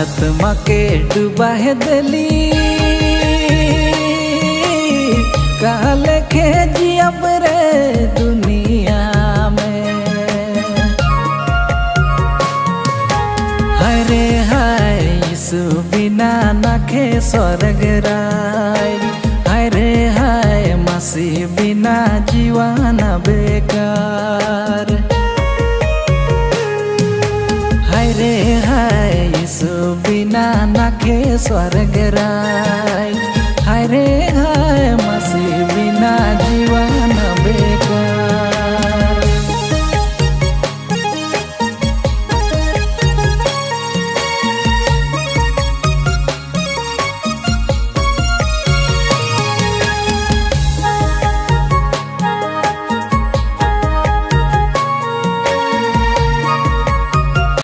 आत्मा के डूबा है दिली काले के जियब रे दुनिया में। हाय रे हाय यीशु बिना नखे स्वर्ग राय। हाय रे हाय मसीह बिना जीवन बेकार। हाय रे हाय यीशु बिना नखे स्वर्ग राय। हाय रे